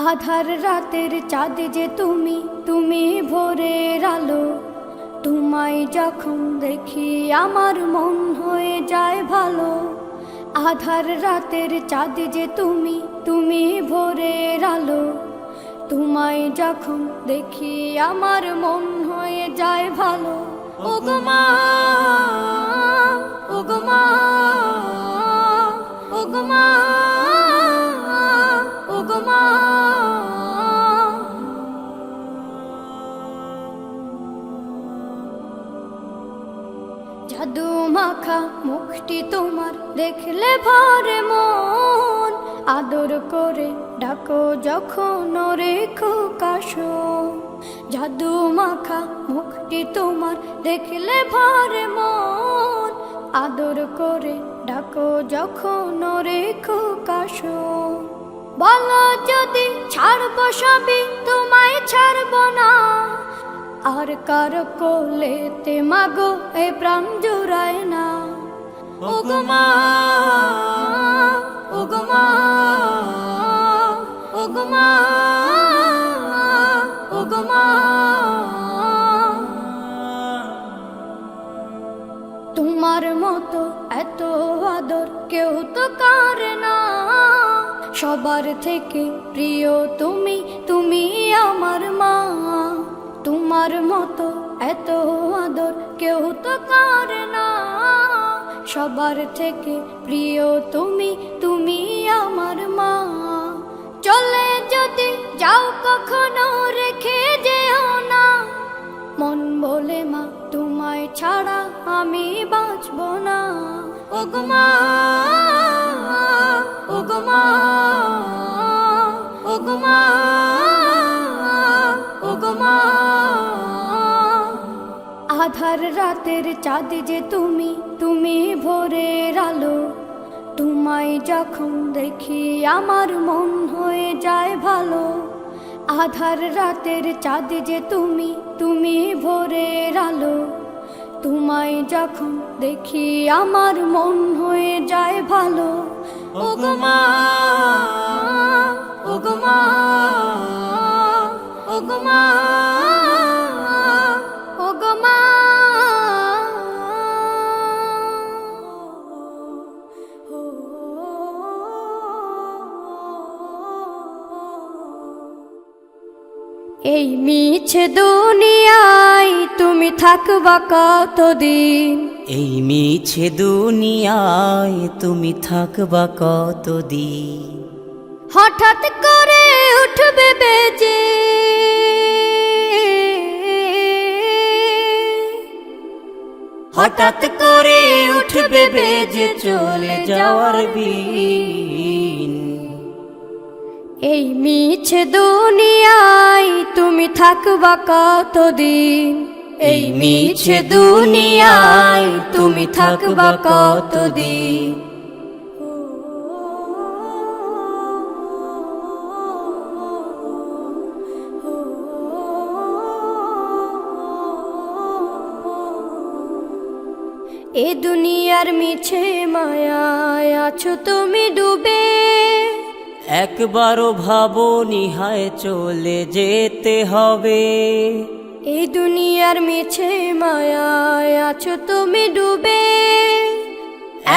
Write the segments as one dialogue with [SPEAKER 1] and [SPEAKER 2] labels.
[SPEAKER 1] আধার রাতের চাঁদ যে তুমি, তুমি ভোরের আলো। তোমায় যখন দেখি আমার মন হয়ে যায় ভালো। আধার রাতের চাঁদ যে তুমি, তুমি ভোরের আলো। তোমায় যখন দেখি আমার মন হয়ে যায় ভালো। ওগো মা, ওগো মা, ওগো মা, ওগো মা। জাদু মাখা মুখটি তোমার দেখলে ভরে মন। আদর করে ডাকো যখন রেখো কাশো। জাদু মাখা মুখটি তোমার দেখলে ভরে মন। আদর করে ডাকো যখন রেখো কাশো। বলো যদি ছাড়বো সবই, তোমায় ছাড়বো না। আর কার কোলেতে মাগো এ প্রাণ জুড়ায় না। ওগো মা, ওগো মা, ওগো মা, ওগো মা। তোমার মতো এত আদর কেউ তো করে না। সবার থেকে প্রিয় তুমি, তুমি আমার মা। তোমার মতো এত আদর কেউ তো করে না। সবার থেকে প্রিয় তুমি, তুমি আমার মা। চলে যদি যাও কখনো রেখে যেও না। মন বলে মা তোমায় ছাড়া আমি বাঁচব না। ওগো মা, ওগো মা, ওগো মা, ওগো মা। আধার রাতের চাঁদ যে তুমি, তুমি ভোরের আলো। তোমায় যখন দেখি আমার মন হয়ে যায় ভালো। আধার রাতের চাঁদ যে তুমি, তুমি ভোরের আলো। তোমায় যখন দেখি আমার মন হয়ে যায় ভালো। ওগো মা, ওগো মা, ওগো মা, ওগো মা। এই মিছে দুনিয়ায় তুমি থাকবা কতদিন।
[SPEAKER 2] এই মিছে দুনিয়ায় তুমি থাকবা কতদিন।
[SPEAKER 1] হঠাৎ করে উঠবে বেজে
[SPEAKER 2] হঠাৎ করে উঠবে বেজে চলে যাওয়ার বিন।
[SPEAKER 1] এই মিছে দুনিয়ায় তুমি থাকবা কতদিন।
[SPEAKER 2] এই মিছে দুনিয়ায় তুমি থাকবা কতদিন।
[SPEAKER 1] এ দুনিয়ার মিছে মায়ায় আছো তুমি ডুবে।
[SPEAKER 2] একবারও ভাবো নিহায় চলে যেতে হবে।
[SPEAKER 1] এই দুনিয়ার মিছে মায়ায় আছো তুমি ডুবে।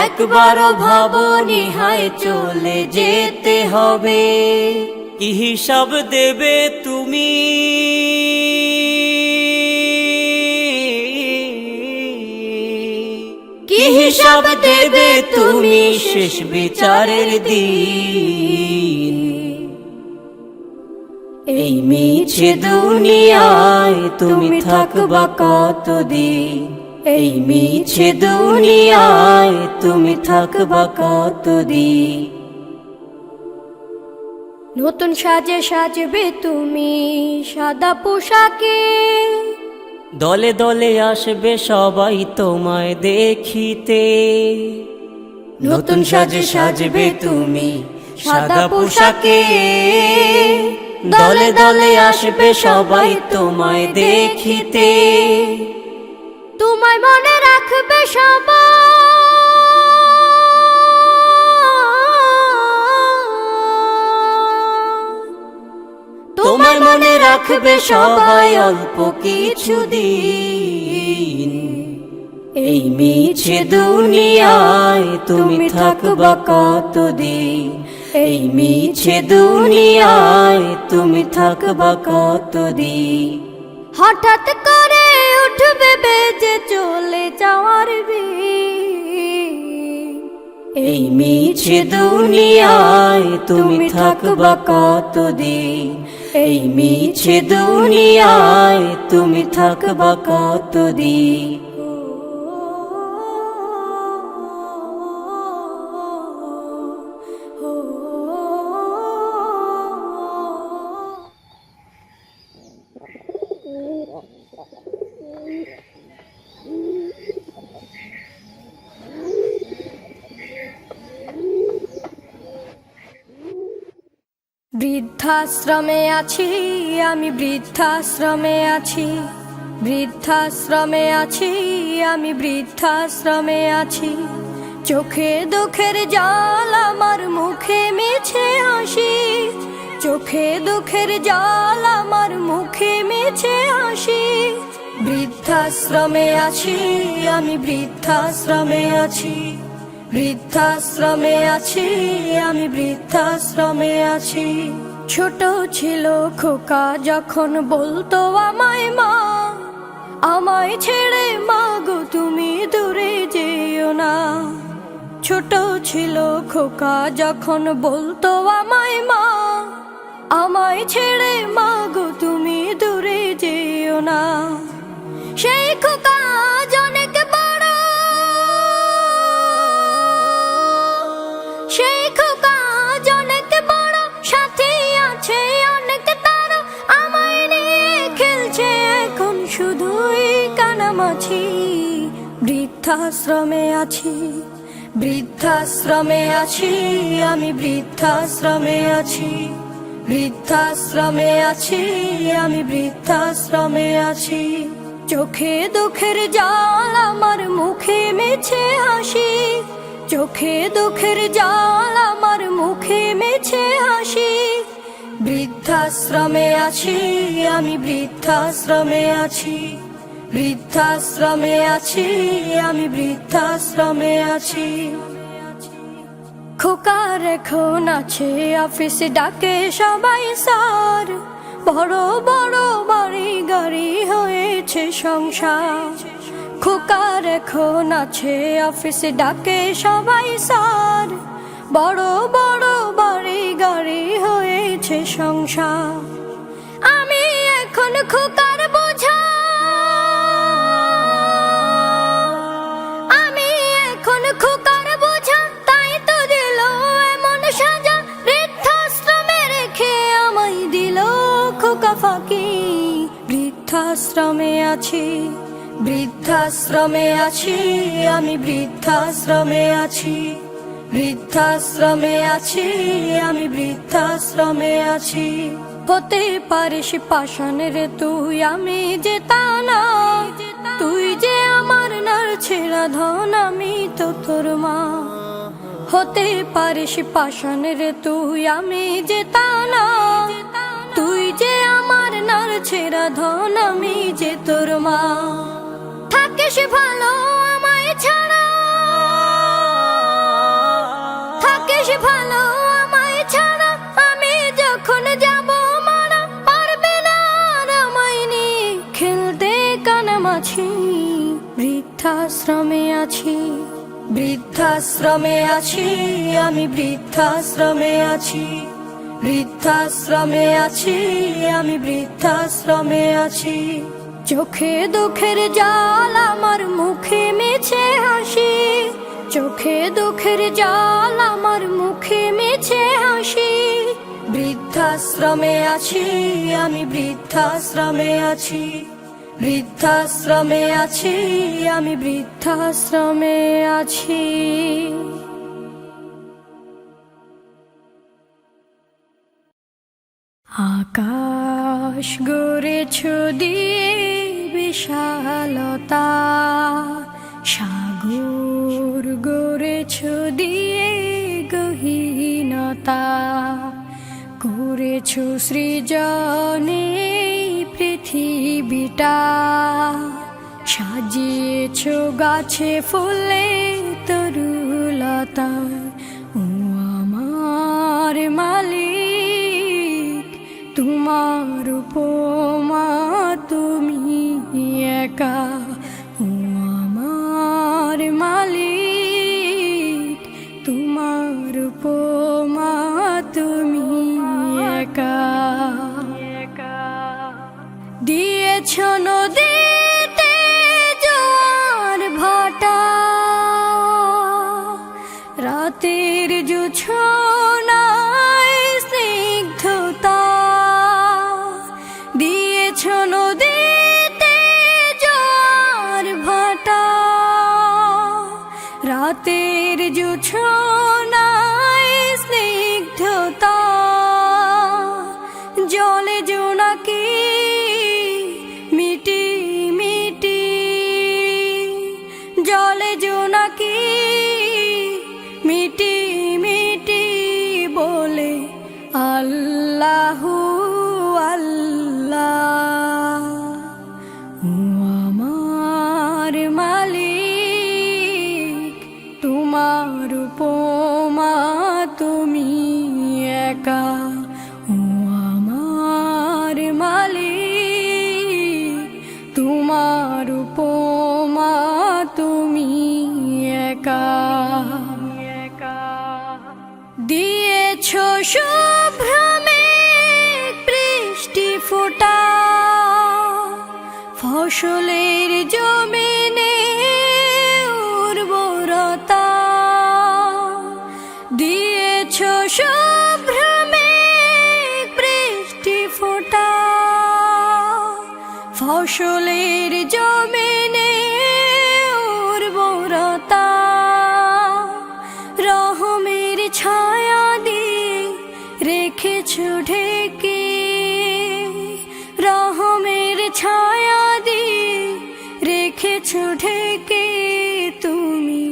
[SPEAKER 2] একবারও ভাবো নিহায় চলে যেতে হবে। কি হিসাব দেবে তুমি, কি হিসাব দেবে তুমি শেষ বিচারের দিন। এই মিছে দুনিয়ায় তুমি থাকবা কতদিন। এই মিছে দুনিয়ায় তুমি থাকবা কতদিন।
[SPEAKER 1] নতুন সাজে সাজবে তুমি সাদা পোশাকে।
[SPEAKER 2] দলে দলে আসবে সবাই তোমায় দেখিতে। নতুন সাজে সাজবে তুমি সাদা পোশাকে। দলে দলে আসবে সবাই তোমায় দেখিতে।
[SPEAKER 1] তোমায় মনে রাখবে সবাই।
[SPEAKER 2] থাকবে সবাই অল্প কিছুদিন। এই মিছে দুনিয়ায় তুমি থাকবা কতদিন, এই মিছে দুনিয়ায় তুমি থাকবা কতদিন।
[SPEAKER 1] হঠাৎ করে উঠবে বেজে চলে যাওয়ার বিন,
[SPEAKER 2] এই মিছে দুনিয়ায় তুমি থাকবা কতদিন, এই মিছে দুনিয়ায় তুমি থাকবা কতদিন।
[SPEAKER 1] বৃদ্ধাশ্রমে আছি আমি, বৃদ্ধাশ্রমে আছি, বৃদ্ধাশ্রমে আছি আমি, বৃদ্ধাশ্রমে আছি। চোখে দুঃখের জল আমার, মুখে মিছে হাসি, চোখে দুঃখের জল আমার, মুখে মিছে হাসি। বৃদ্ধাশ্রমে আছি আমি, বৃদ্ধাশ্রমে আছি, বৃদ্ধাশ্রমে আছি আমি, বৃদ্ধাশ্রমে আছি। ছোট ছিল খোকা যখন বলতো আমায় মা, আমায় ছেড়ে মা গো তুমি দূরে যেও না। ছোট ছিল খোকা যখন বলতো আমায় মা, আমায় ছেড়ে মা গো তুমি দূরে যেও না। সেই খোকা অনেক বড়, সেই খোকা অনেক বড়, সাথে আছে অনেক তার, আমায় নিয়ে খেলছে এখন শুধুই কানামাছি। বৃদ্ধাশ্রমে আছি, বৃদ্ধাশ্রমে আছি আমি, বৃদ্ধাশ্রমে আছি, বৃদ্ধাশ্রমে আছি আমি, বৃদ্ধাশ্রমে আছি। চোখে দুঃখের জল আমার, মুখে মিছে হাসি, চোখে দুঃখের জল আমার, মুখে মিছে হাসি। বৃদ্ধাশ্রমে আছি আমি, বৃদ্ধাশ্রমে আছি, বৃদ্ধাশ্রমে আছি আমি, বৃদ্ধাশ্রমে আছি। খোকার এখন আছে অফিসে, ডাকে সবাই স্যার, বড় বড় বাড়ি গাড়ি হয়েছে সংসার। খোকার এখন আছে অফিসে, ডাকে সবাই স্যার, বড় বড় বাড়ি গাড়ি হয়েছে সংসার। আমি এখন খোকার বোঝা, আমি এখন খোকার বোঝা, তাই তো দিল এমন সাজা। বৃদ্ধাশ্রমে রেখে আমায় দিল খোকা ফাঁকি। বৃদ্ধাশ্রমে আছি, বৃদ্ধাশ্রমে আছি আমি, বৃদ্ধাশ্রমে আছি, বৃদ্ধাশ্রমে আছি আমি, বৃদ্ধাশ্রমে আছি। হতে পারিস পাষাণের তুই, আমি যে তা না, তুই যে আমার নাড়ছেড়া ধন, আমি তো তোর মা। হতে পারিস পাষাণের তুই, আমি যে তা না, তুই যে আমার নাড়ছেড়া ধন, আমি যে তোর মা। থাকিস ভালো আমায় ছাড়া, থাকিস ভালো আমায় ছাড়া, আমি যখন যাব মারা, পারবে না আর আমায় নিয়ে খেলতে কানামাছি। বৃদ্ধাশ্রমে আছি, বৃদ্ধাশ্রমে আছি আমি, বৃদ্ধাশ্রমে আছি, বৃদ্ধাশ্রমে আছি আমি, বৃদ্ধাশ্রমে আছি। চোখে দুঃখের জল আমার, মুখে মিছে হাসি, চোখে দুঃখের জল আমার, মুখে মিছে হাসি। বৃদ্ধাশ্রমে আছি আমি, বৃদ্ধাশ্রমে আছি, বৃদ্ধাশ্রমে আছি আমি, বৃদ্ধাশ্রমে আছি। আকাশ গড়েছ দিয়ে বিশালতা, সাগর গড়েছ দিয়ে গহীনতা, করেছ সৃজনে পৃথিবীটা সাজিয়েছ গাছে ফুলে তরুলতায়। ও আমার মালিক, তোমার উপমা তুমি একা। ও আমার মালিক, তোমার উপমা তুমি একা। দিয়েছ নদীতে জোয়ার ভাটা, রাতের জোছনায় স্নিগ্ধতা। দিয়েছ নদীতে জোয়ার ভাটা, রাতের জোছনায় স্নিগ্ধতা। জলে জোনাকি মিটি মিটি, জলে জোনাকি মিটি মিটি বলে আল্লাহু আল্লাহ। ও আমার মালিক, তোমার উপমা তুমি একা। ও আমার মালিক, তোমার উপমা তুমি একা। দিয়েছ শুভ্রমে বৃষ্টি ফোঁটা, ফসলের জমিনে উর্বরতা। দিয়েছ শুভ্রমে বৃষ্টি ফোঁটা, ফসলের জমিনে উর্বরতা। রহমের ছায়া দিয়ে রেখেছ ঢেকে, রহমের ছায়া দিয়ে রেখেছ ঢেকে। তুমি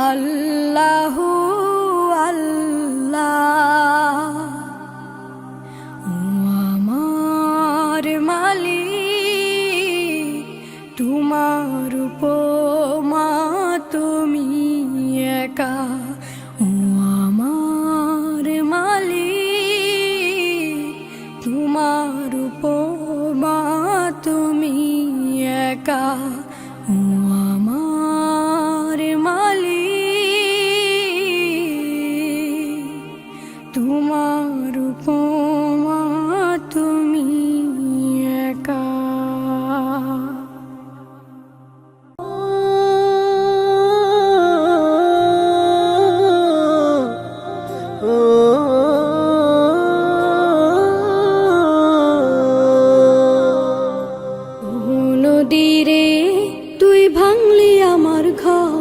[SPEAKER 1] আল্লাহু আল্লাহ। ও আমার মালিক, তোমার উপমা তুমি একা। ও আমার মালিক, তোমার উপমা তুমি একা। ও আমার মালিক, তোমার উপমা তুমি একা। নদীরে তুই ভাঙলি আমার ঘর,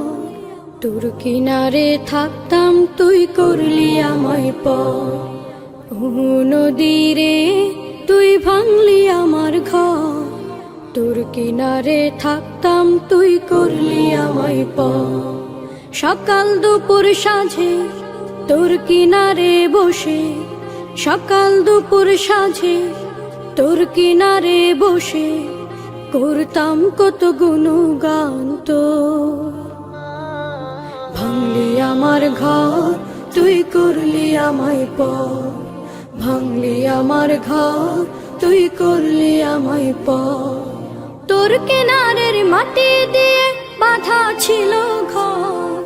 [SPEAKER 1] তোর কিনারে থাকতাম তুই করলি আমায় পর। ও নদীরে তুই ভাঙলি আমার ঘর, তোর কিনারে থাকতাম তুই করলি আমায় পর। সকাল দুপুর সাঁঝে তোর কিনারে বসে, সকাল দুপুর সাঁঝে তোর কিনারে বসে করতাম কত গুণগান তোর। ভাঙলি আমার ঘর, তুই করলি আমায় পর। ভাঙলি আমার ঘর, তুই করলি আমায় পর। তোর কিনারের মাটি দিয়ে বাঁধা ছিল ঘর,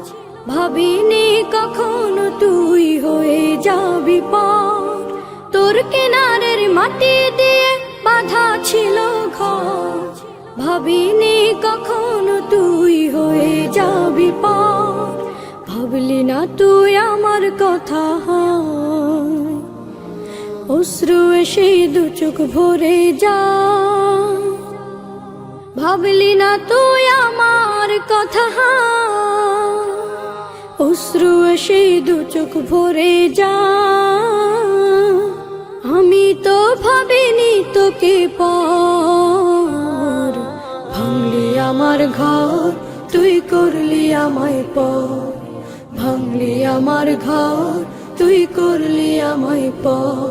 [SPEAKER 1] ভাবিনি কখনো তুই হয়ে যাবি পার। তোর কিনারের মাটি দিয়ে বাঁধা ছিল ঘর, ভাবিনি কখনো তুই হয়ে যাবি পার। ভাবলি না তুই আমার কথা, অশ্রু এসে দু চোখ ভরে যা। ভাবলি না তুই আমার কথা, অশ্রু এসে দু চোখ ভরে যা। আমি তো ভাবিনি তোকে পর। ভাঙলি আমার ঘর, তুই করলি আমায় পর। ভাঙলি আমার ঘর, তুই করলি আমায় পর।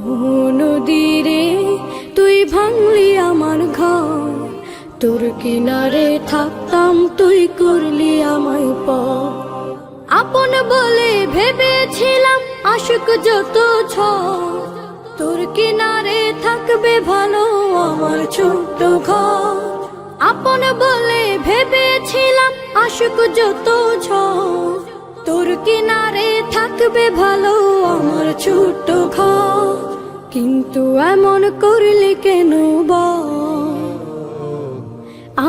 [SPEAKER 1] ও নদীরে তুই ভাঙলি আমার ঘর, তোর কিনারে থাকতাম তুই করলি আমায় পর। আপন বলে ভেবেছিলাম আশুক যত ঝড়, তোর কিনারে থাকবে ভালো আমার ছোট্ট ঘর। আপন বলে ভেবেছিলাম আশুক যত ঝড়, তোর কিনারে থাকবে ভালো আমার ছোট্ট ঘর। কিন্তু এমন করলি কেন বল,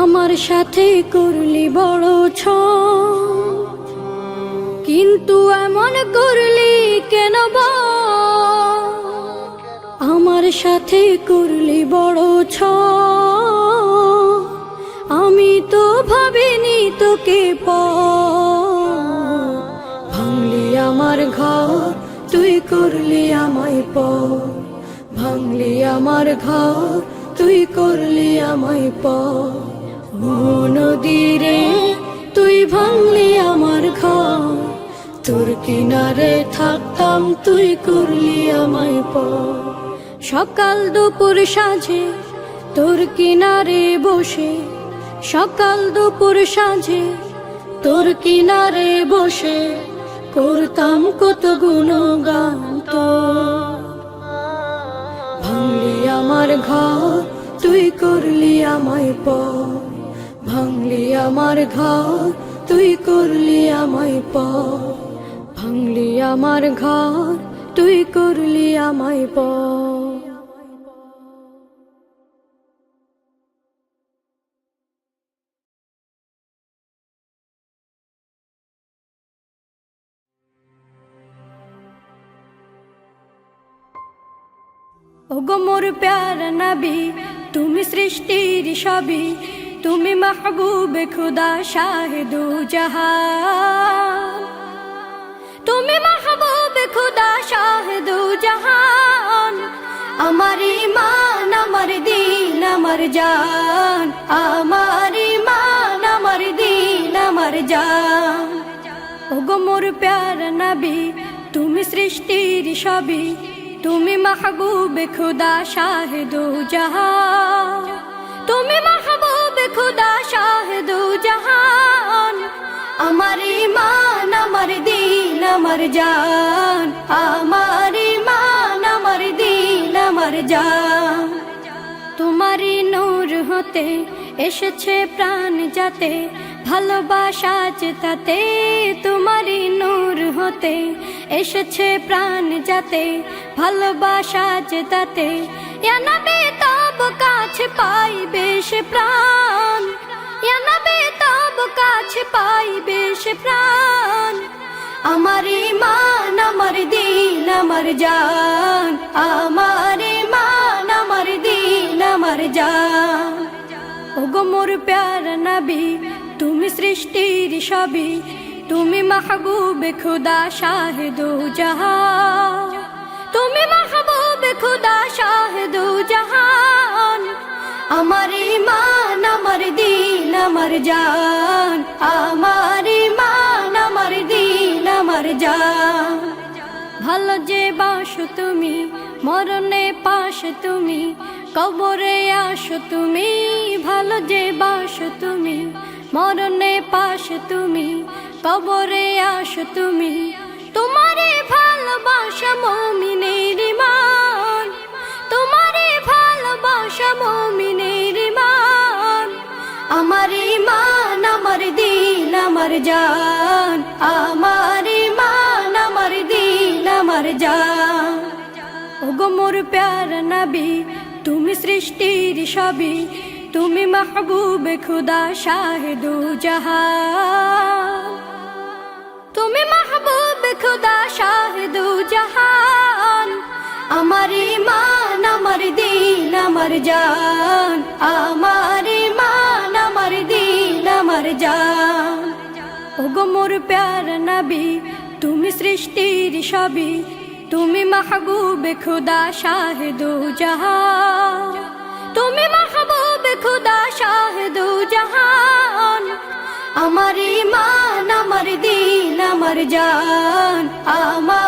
[SPEAKER 1] আমার সাথে করলি বড় ছল। কিন্তু এমন করলি কেন বল, আমার সাথে করলি বড় ছল। আমি তো ভাবিনি তোকে পর, ভাঙলি আমার ঘর তুই করলি আমায় পর। ভাঙলি আমার ঘর তুই করলি আমায় পর। ও নদী রে তুই ভাঙলি আমার ঘর, তোর কিনারে থাকতাম তুই করলি আমায় পর। সকাল দুপুর সাঁঝে তোর কিনারে বসে, সকাল দুপুর সাঁঝে তোর কিনারে বসে করতাম কত গুণগান তোর। ভাঙলি আমার ঘর তুই করলি আমায় পর। ভাঙলি আমার ঘর তুই করলি আমায় পর। ভাঙলি আমার ঘর তুই করলি আমায় পর। ওগো মোর প্যারা নবী, তুমি সৃষ্টির সবই, তুমি মাহবুবে খুদা শাহিদু জাহান। তুমি মাহবুবে খুদা শাহিদু জাহান। আমার ঈমান আমার দিন আমার জান, আমার ঈমান আমার দিন আমার জান। ওগো মোর প্যারা নবী, তুমি সৃষ্টির সবই, তুমি মাহবুবে খুদা শাহিদু জাহান। তুমি মাহবুবে খুদা শাহিদু জাহান। আমার ঈমান আমার দিন আমার জান, আমার ঈমান আমার দিন আমার জান। তোমারই নূর হতে এসেছে প্রাণ যাতে, ভালোবাসা চেতাতে। তোমারই নূর হতে এসেছে প্রাণ যাতে, ভালোবাসা চেতাতে। ইয়া নবী তব কাছে পাইবে সে প্রাণ, ইয়া নবী তব কাছে পাইবে সে প্রাণ। আমার ঈমান আমার দিন আমার জান, আমার ঈমান আমার দিন আমার জান। ওগো মোর প্যারা নবী, তুমি সৃষ্টির সবই, তুমি মাহবুবে খুদা শাহিদু জাহান। তুমি মাহবুবে খুদা শাহিদু জাহান। আমার ঈমান আমার দিন আমার জান, আমার ঈমান আমার দিন আমার জান। ভালো যে বাসো তুমি, মরণে পাশে তুমি, কবরে আসো তুমি। ভালো যে বাসো তুমি, মরণে পাশে তুমি, কবরে আসো তুমি। তোমারে ভালোবাসা মুমিনের ঈমান, তোমারে ভালোবাসা মুমিনের ঈমান। আমার ঈমান আমার দিন আমার জান, আমার ঈমান আমার দিন আমার জান। ওগো মোর প্যারা নবী, তুমি সৃষ্টির সবই, তুমি মাহবুবে খুদা শাহিদু জাহান। তুমি মাহবুবে খুদা শাহিদু জাহান। আমার ঈমান আমার দিন আমার জান, আমার ঈমান আমার দিন আমার জান। ওগো মোর প্যারা নবী, তুমি সৃষ্টির সবই, তুমি মাহবুবে খুদা শাহিদু জাহান। তুমি মাহবুবে খুদা শাহিদু জাহান। আমার ঈমান আমার দিন আমার জান, আমার